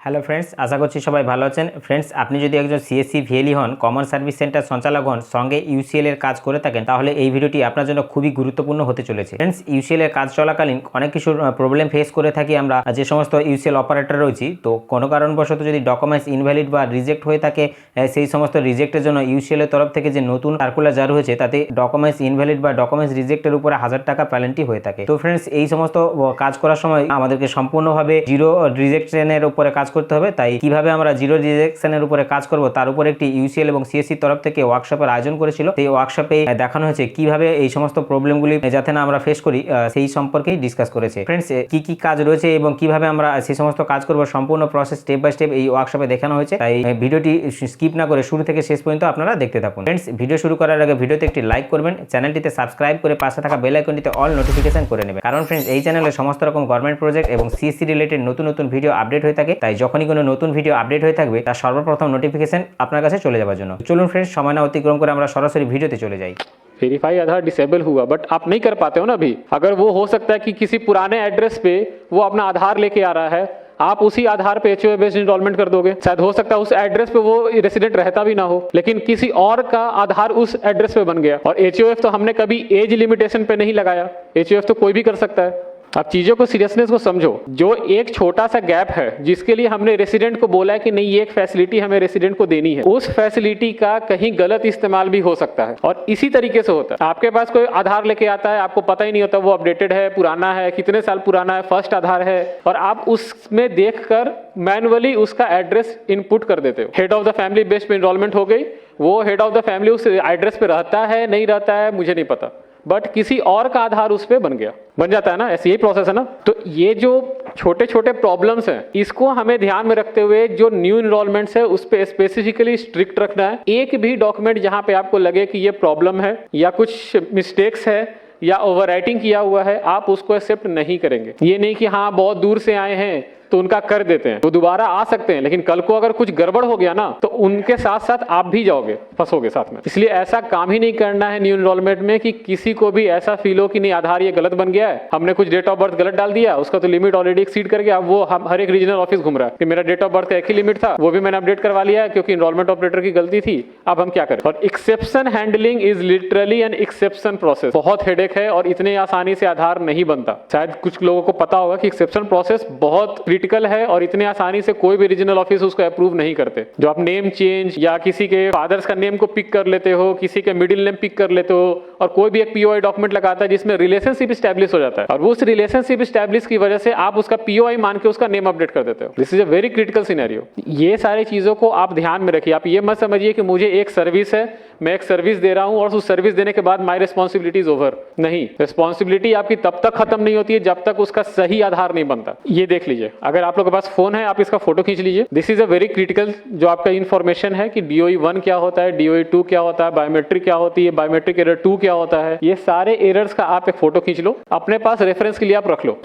Hello friends, আশা করছি সবাই ভালো আছেন। ফ্রেন্ডস, আপনি যদি একজন সিএসসি ভিএলই হন, কমন সার্ভিস সেন্টার সঞ্চালক হন, সঙ্গে ইউসিএল এর কাজ করে থাকেন, তাহলে এই ভিডিওটি আপনার জন্য খুবই গুরুত্বপূর্ণ হতে চলেছে। ফ্রেন্ডস, ইউসিএল এর কাজ চলাকালীন অনেক কিছু প্রবলেম ফেস করে থাকি আমরা, যে সমস্ত ইউসিএল অপারেটর রয়েছি। তো কোনো কারণবশত যদি ডকুমেন্টস ইনভ্যালিড বা রিজেক্ট হয়ে থাকে, সেই সমস্ত রিজেক্টের জন্য ইউসিএল এর তরফ থেকে যে নতুন সার্কুলার জারি হয়েছে, তাতে ডকুমেন্টস ইনভ্যালিড বা ডকুমেন্টস রিজেক্টের উপরে 1000 টাকা পেনাল্টি হয়ে থাকে। তো ফ্রেন্ডস, এই সমস্ত কাজ করার সময় আমাদেরকে সম্পূর্ণভাবে জিরো রিজেকশনের উপরে কাজ করতে হবে। তাই কিভাবে আমরা জিরো রিজেকশনের উপরে কাজ করব, তার উপরে একটি ইউসিএল এবং সিএসসি তরফ থেকে ওয়ার্কশপের আয়োজন করেছিল। সেই ওয়ার্কশপে দেখানো হয়েছে কিভাবে এই সমস্ত প্রবলেমগুলি যাতে না আমরা ফেস করি, সেই সম্পর্কেই ডিসকাস করেছে। ফ্রেন্ডস, কি কি কাজ রয়েছে এবং কিভাবে আমরা সেই সমস্ত কাজ করব, সম্পূর্ণ প্রসেস স্টেপ বাই স্টেপ এই ওয়ার্কশপে দেখানো হয়েছে। তাই ভিডিওটি স্কিপ না করে শুরু থেকে শেষ পর্যন্ত আপনারা দেখতে থাকুন। ফ্রেন্ডস, ভিডিও শুরু করার আগে ভিডিওতে একটি লাইক করবেন, চ্যানেলটিতে সাবস্ক্রাইব করে পাশে থাকা বেল আইকনটিতে অল নোটিফিকেশন করে নেবেন। কারণ ফ্রেন্ডস, এই চ্যানেলে সমস্ত রকম গভর্নমেন্ট প্রজেক্ট এবং সিএসসি রিলেটেড নতুন নতুন ভিডিও আপডেট হয়ে থাকে। তাই যখনই কোনো নতুন ভিডিও আপডেট হয়ে থাকবে, তার সর্বপ্রথম নোটিফিকেশন আপনার কাছে চলে যাওয়ার জন্য। চলুন ফ্রেন্ডস, সময় না অতিক্রম করে আমরা সরাসরি ভিডিওতে চলে যাই। वेरीफाई आधार डिसेबल हुआ, बट आप नहीं कर पाते हो ना अभी। अगर वो हो सकता है कि किसी पुराने एड्रेस पे वो अपना आधार लेके आ रहा है, आप उसी आधार पे एचओएफ बेस्ड इनरोलमेंट कर दोगे। शायद हो सकता है उस एड्रेस पे वो रेसिडेंट रहता भी ना हो, लेकिन किसी और का आधार उस एड्रेस पे बन गया। और एचओएफ तो हमने कभी एज लिमिटेशन पे नहीं लगाया, एचओएफ तो कोई भी कर सकता है। आप चीजों को सीरियसनेस को समझो। जो एक छोटा सा गैप है जिसके लिए हमने रेसिडेंट को बोला है कि नहीं ये एक फैसिलिटी हमें रेसिडेंट को देनी है, उस फैसिलिटी का कहीं गलत इस्तेमाल भी हो सकता है। और इसी तरीके से होता है, आपके पास कोई आधार लेके आता है, आपको पता ही नहीं होता वो अपडेटेड है, पुराना है, कितने साल पुराना है, फर्स्ट आधार है, और आप उसमें देखकर मैनुअली उसका एड्रेस इनपुट कर देते हो। Head of the family based पे इनरोलमेंट हो गई, वो हेड ऑफ द फैमिली उस एड्रेस पे रहता है नहीं रहता है मुझे नहीं पता, बट किसी और का आधार उस पे बन गया, बन जाता है ना। ऐसे यही प्रोसेस है ना। तो ये जो छोटे छोटे प्रॉब्लम्स हैं, इसको हमें ध्यान में रखते हुए जो न्यू इनरोलमेंट्स है उस पे स्पेसिफिकली स्ट्रिक्ट रखना है। एक भी डॉक्यूमेंट जहां पे आपको लगे कि ये प्रॉब्लम है या कुछ मिस्टेक्स है या ओवरराइटिंग किया हुआ है, आप उसको एक्सेप्ट नहीं करेंगे। ये नहीं कि हाँ बहुत दूर से आए हैं तो उनका कर देते हैं, वो दोबारा आ सकते हैं, लेकिन कल को अगर कुछ गड़बड़ हो गया ना, तो उनके साथ साथ आप भी जाओगे, फंसोगे साथ में। इसलिए ऐसा काम ही नहीं करना है न्यू इनरोलमेंट में कि किसी को भी ऐसा फील हो कि नहीं आधार ये गलत बन गया है, हमने कुछ डेट ऑफ बर्थ गलत डाल दिया, उसका तो लिमिट ऑलरेडी एक्सीड कर गया, अब वो हम हर एक रीजनल ऑफिस घूम रहा है कि मेरा डेट ऑफ बर्थ एक ही लिमिट था, वो भी मैंने अपडेट करवा लिया है क्योंकि इनरोलमेंट ऑपरेटर की गलती थी, अब हम क्या करें। और exception handling is literally an exception process. बहुत हेडेक है और इतने आसानी से आधार नहीं बनता। शायद कुछ लोगों को पता होगा कि एक्सेप्शन प्रोसेस बहुत क्रिटिकल है और इतने आसानी से कोई भी रीजनल ऑफिस उसको अप्रूव नहीं करते। जो आप नेम चेंज या किसी के फादर्स का नेम को पिक कर लेते हो, किसी के मिडिल नेम पिक कर लेते हो, और कोई भी एक पीओआई डॉक्यूमेंट लगाता है जिसमें रिलेशनशिप स्टैब्लिश हो जाता है, और उस रिलेशनशिप स्टैब्लिश की वजह से आप उसका पीओआई मान के उसका नेम अपडेट कर देते हो। This is a very critical scenario. ये सारी चीजों को आप ध्यान में रखिए। आप ये मत समझिए कि मुझे एक सर्विस है, मैं एक सर्विस दे रहा हूं और उस सर्विस देने के बाद माई रिस्पॉन्सिबिलिटी इज ओवर। नहीं, रिस्पॉन्सिबिलिटी आपकी तब तक खत्म नहीं होती है जब तक उसका सही आधार नहीं बनता। ये देख लीजिए, अगर आप लोगों के पास फोन है आप इसका फोटो खींच लीजिए। This is a very critical जो आपका इन्फॉर्मेशन है कि DOE 1 क्या होता है, DOE 2 क्या होता है, बायोमेट्रिक क्या होती है, बायोमेट्रिक एरर 2 क्या होता है, ये सारे एरर्स का आप एक फोटो खींच लो, अपने पास रेफरेंस के लिए आप रख लो।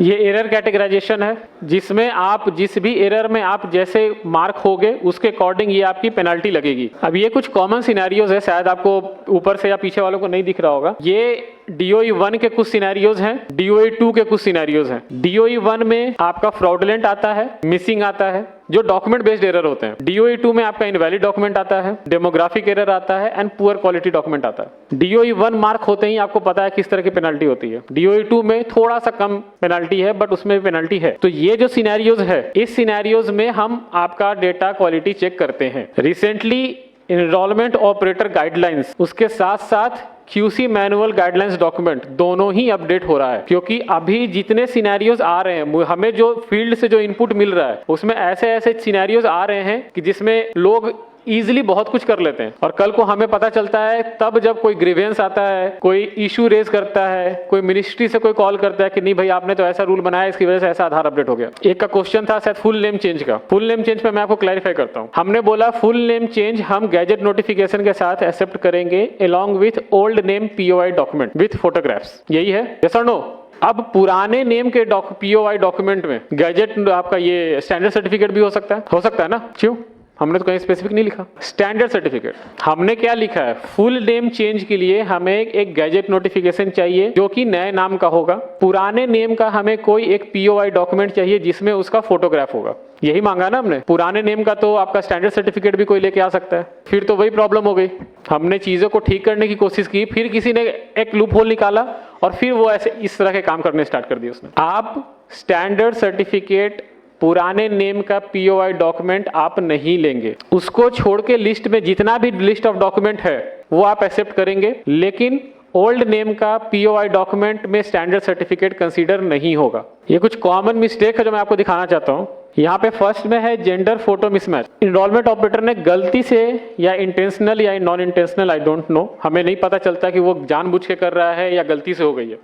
ये एरर कैटेगराइजेशन है जिसमें आप जिस भी एरर में आप जैसे मार्क होगे उसके अकॉर्डिंग ये आपकी पेनल्टी लगेगी। अब ये कुछ कॉमन सिनेरियोज है, शायद आपको ऊपर से या पीछे वालों को नहीं दिख रहा होगा। ये DOE 1 के कुछ सिनेरियोज हैं, DOE 2 के कुछ सिनेरियोज हैं। DOE 1 में आपका फ्रॉडुलेंट आता है, मिसिंग आता है, जो डॉक्यूमेंट बेस्ड एरर होते हैं। DOE 2 में आपका इनवैलिड डॉक्यूमेंट आता है, डेमोग्राफिक एरर आता है, एंड पुअर क्वालिटी डॉक्यूमेंट आता है। DOE 1 मार्क होते ही आपको पता है किस तरह की पेनल्टी होती है। DOE 2 में थोड़ा सा कम पेनल्टी है, बट उसमें पेनल्टी है। तो ये जो सिनेरियोज है, इस सिनेरियोज में हम आपका डेटा क्वालिटी चेक करते हैं। रिसेंटली इनरोलमेंट ऑपरेटर गाइडलाइंस, उसके साथ साथ QC मैनुअल गाइडलाइंस डॉक्यूमेंट दोनों ही अपडेट हो रहा है, क्योंकि अभी जितने सिनेरियोज आ रहे हैं, हमें जो फील्ड से जो इनपुट मिल रहा है उसमें ऐसे ऐसे सिनेरियोज आ रहे हैं कि जिसमें लोग इजीली बहुत कुछ कर लेते हैं, और कल को हमें पता चलता है तब जब कोई ग्रीवेंस आता है, कोई इशू रेज करता है, कोई मिनिस्ट्री से कोई कॉल करता है कि नहीं भाई आपने तो ऐसा रूल बनाया, इसकी वजह से ऐसा आधार अपडेट हो गया। एक का क्वेश्चन था शायद फुल नेम चेंज का। फुल नेम चेंज पे मैं आपको क्लैरिफाई करता हूँ। हमने बोला फुल नेम चेंज हम गैजेट नोटिफिकेशन के साथ एक्सेप्ट करेंगे along with old name POI document with photographs. यही है, यस और नो? अब पुराने नेम के POI डॉक्यूमेंट में गैजेट आपका ये स्टैंडर्ड सर्टिफिकेट भी हो सकता है ना? क्यों? हमने तो कहीं स्पेसिफिक नहीं लिखा। स्टैंडर्ड सर्टिफिकेट हमने क्या लिखा है, फुल नेम चेंज के लिए हमें एक गैजेट नोटिफिकेशन चाहिए जो कि नए नाम का होगा। पुराने नेम का हमें कोई एक POI डॉक्यूमेंट चाहिए जिसमें उसका फोटोग्राफ होगा। यही मांगा ना हमने। पुराने नेम का तो आपका स्टैंडर्ड सर्टिफिकेट भी कोई लेके आ सकता है, फिर तो वही प्रॉब्लम हो गई। हमने चीजों को ठीक करने की कोशिश की, फिर किसी ने एक लूप होल निकाला और फिर वो ऐसे इस तरह के काम करने स्टार्ट कर दिए उसने। आप स्टैंडर्ड सर्टिफिकेट पुराने नेम का POI डॉक्यूमेंट आप नहीं लेंगे, उसको छोड़ के लिस्ट में जितना भी लिस्ट ऑफ डॉक्यूमेंट है वो आप एक्सेप्ट करेंगे, लेकिन ओल्ड नेम का POI डॉक्यूमेंट में स्टैंडर्ड सर्टिफिकेट कंसीडर नहीं होगा। ये कुछ कॉमन मिस्टेक है जो मैं आपको दिखाना चाहता हूँ। यहाँ पे फर्स्ट में है gender photo mismatch. Enrolment operator ने गलती से या इंटेंशनल या non intentional, I don't know, हमें नहीं पता चलता कि वो जानबूझ के कर रहा है या गलती से हो गई है,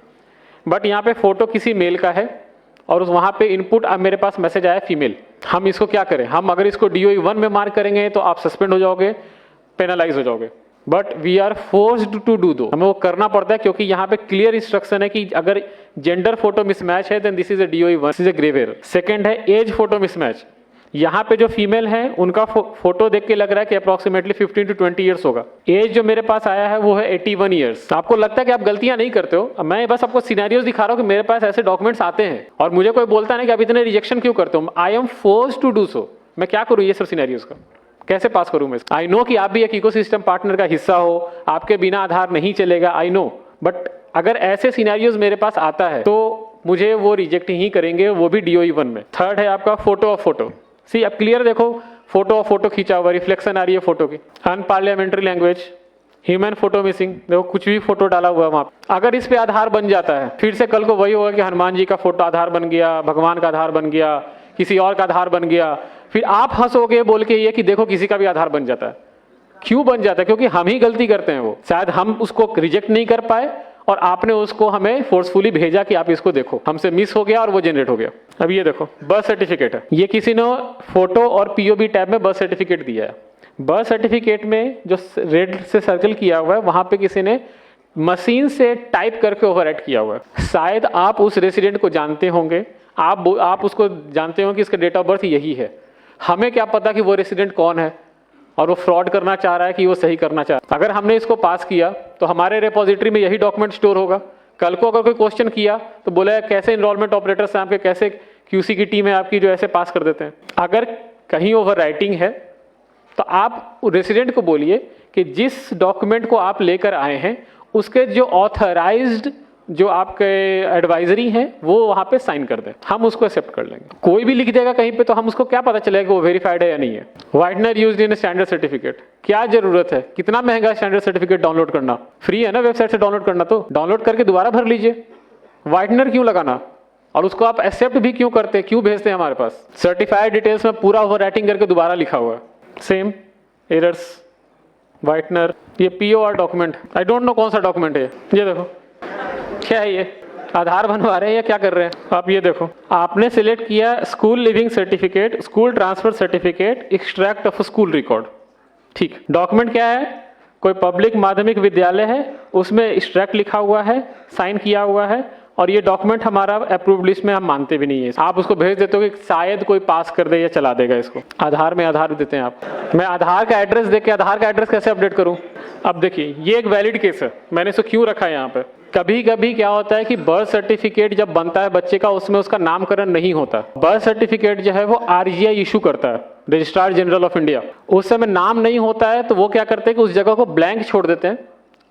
बट यहाँ पे फोटो किसी मेल का है और वहाँ पे इनपुट अब मेरे पास मैसेज आया फीमेल। हम इसको क्या करें, हम अगर इसको DOE 1 में मार्क करेंगे तो आप सस्पेंड हो जाओगे, पेनलाइज हो जाओगे, but we are forced to do though, हमें वो करना पड़ता है क्योंकि यहाँ पे क्लियर इंस्ट्रक्शन है कि अगर जेंडर फोटो मिसमैच है then this is a DOE 1, this is a grave error. Second है एज फोटो मिसमैच। यहाँ पे जो फीमेल है उनका फोटो देख के लग रहा है कि अप्रोक्सीमेटली 15 to 20 ईयर्स होगा। एज जो मेरे पास आया है वो है 81 ईयर्स। आपको लगता है कि आप गलतियां नहीं करते हो, मैं बस आपको सिनेरियोस दिखा रहा हूँ कि मेरे पास ऐसे डॉक्यूमेंट्स आते हैं और मुझे कोई बोलता नहीं कि आप इतने रिजेक्शन क्यों करते हो। I am forced to do so. मैं क्या करूँ ये सब सिनेरियोस का, कैसे पास करूँ मैं? आई नो कि आप भी एक इकोसिस्टम पार्टनर का हिस्सा हो, आपके बिना आधार नहीं चलेगा, आई नो, बट अगर ऐसे सिनेरियोस मेरे पास आता है तो मुझे वो रिजेक्ट ही करेंगे, वो भी DOE 1 में। थर्ड है आपका फोटो ऑफ फोटो। सी अब क्लियर देखो, फोटो ऑफ फोटो खींचा हुआ, रिफ्लेक्शन आ रही है फोटो की। Unparliamentary language, human photo missing, देखो कुछ भी फोटो डाला हुआ है वहाँ पे। अगर इस पे आधार बन जाता है, फिर से कल को वही होगा कि हनुमान जी का फोटो आधार बन गया, भगवान का आधार बन गया, किसी और का आधार बन गया, फिर आप हंसोगे बोल के ये कि देखो किसी का भी आधार बन जाता है। क्यों बन जाता है? क्योंकि हम ही गलती करते हैं। वो शायद हम उसको रिजेक्ट नहीं कर पाए और आपने उसको हमें फोर्सफुली भेजा कि आप इसको देखो, हमसे मिस हो गया और वो जनरेट हो गया। अब ये देखो बर्थ सर्टिफिकेट है, ये किसी ने फोटो और POB टैब में बर्थ सर्टिफिकेट दिया है। बर्थ सर्टिफिकेट में जो रेड से सर्कल किया हुआ है वहां पे किसी ने मशीन से टाइप करके ओवरराइट किया हुआ है। शायद आप उस रेसिडेंट को जानते होंगे, आप उसको जानते हो कि इसका डेट ऑफ बर्थ यही है। हमें क्या पता कि वो रेसिडेंट कौन है और वो फ्रॉड करना चाह रहा है कि वो सही करना चाह रहा है। अगर हमने इसको पास किया तो हमारे रेपोजिटरी में यही डॉक्यूमेंट स्टोर होगा। कल को अगर कोई क्वेश्चन किया तो बोला कैसे इनरोलमेंट ऑपरेटर्स हैं आपके, कैसे QC की टीम है आपकी जो ऐसे पास कर देते हैं। अगर कहीं ओवर राइटिंग है तो आप रेसिडेंट को बोलिए कि जिस डॉक्यूमेंट को आप लेकर आए हैं उसके जो ऑथराइज्ड जो आपके एडवाइजरी हैं वो वहां पे साइन कर दें, हम उसको एक्सेप्ट कर लेंगे। कोई भी लिख देगा कहीं पे तो हम उसको क्या पता चलेगा कि वो वेरीफाइड है या नहीं है। Whitener used in standard certificate, क्या जरूरत है? कितना महंगा स्टैंडर्ड सर्टिफिकेट डाउनलोड करना? फ्री है ना वेबसाइट से डाउनलोड करना, तो डाउनलोड करके दोबारा भर लीजिए। व्हाइटनर क्यों लगाना? और उसको आप एक्सेप्ट भी क्यों करते, क्यों भेजते हैं हमारे पास? सर्टिफाइड डिटेल्स में पूरा ओवर राइटिंग करके दोबारा लिखा हुआ है, सेम एरर्स। व्हाइटनर, ये POR document, I don't no कौन सा डॉक्यूमेंट है। ये देखो क्या है, ये आधार बनवा रहे हैं या क्या कर रहे हैं? आप ये देखो, आपने सिलेक्ट किया school leaving certificate, school transfer certificate, extract of school record. ठीक, डॉक्यूमेंट क्या है? कोई पब्लिक माध्यमिक विद्यालय है, उसमें एक्सट्रैक्ट लिखा हुआ है, साइन किया हुआ है, और ये डॉक्यूमेंट हमारा अप्रूव्ड लिस्ट में हम मानते भी नहीं है। आप उसको भेज देते हो कि शायद कोई पास कर दे या चला देगा इसको। आधार में आधार देते हैं आप। मैं आधार का एड्रेस देके आधार का एड्रेस कैसे अपडेट करूं? अब देखिए ये एक वैलिड केस है, मैंने इसको क्यों रखा है यहाँ पे। कभी कभी क्या होता है कि बर्थ सर्टिफिकेट जब बनता है बच्चे का, उसमें उसका नामकरण नहीं होता। बर्थ सर्टिफिकेट जो है वो RGI इशू करता है, रजिस्ट्रार जनरल ऑफ इंडिया। उस समय नाम नहीं होता है तो वो क्या करते हैं कि उस जगह को ब्लैंक छोड़ देते हैं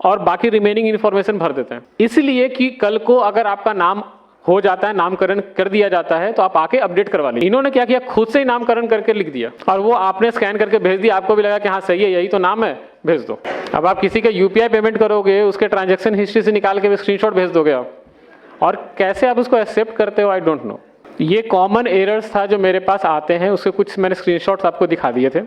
और बाकी रिमेनिंग इन्फॉर्मेशन भर देते हैं, इसलिए कि कल को अगर आपका नाम हो जाता है, नामकरण कर दिया जाता है, तो आप आके अपडेट करवा लीजिए। इन्होंने क्या किया, खुद से ही नामकरण करके लिख दिया और वो आपने स्कैन करके भेज दिया। आपको भी लगा कि हाँ सही है, यही तो नाम है, भेज दो। अब आप किसी का UPI पेमेंट करोगे, उसके ट्रांजेक्शन हिस्ट्री से निकाल के स्क्रीनशॉट भेज दोगे आप, और कैसे आप उसको एक्सेप्ट करते हो आई डोंट नो। ये कॉमन एरर्स था जो मेरे पास आते हैं, उसके कुछ मैंने स्क्रीनशॉट्स आपको दिखा दिए थे।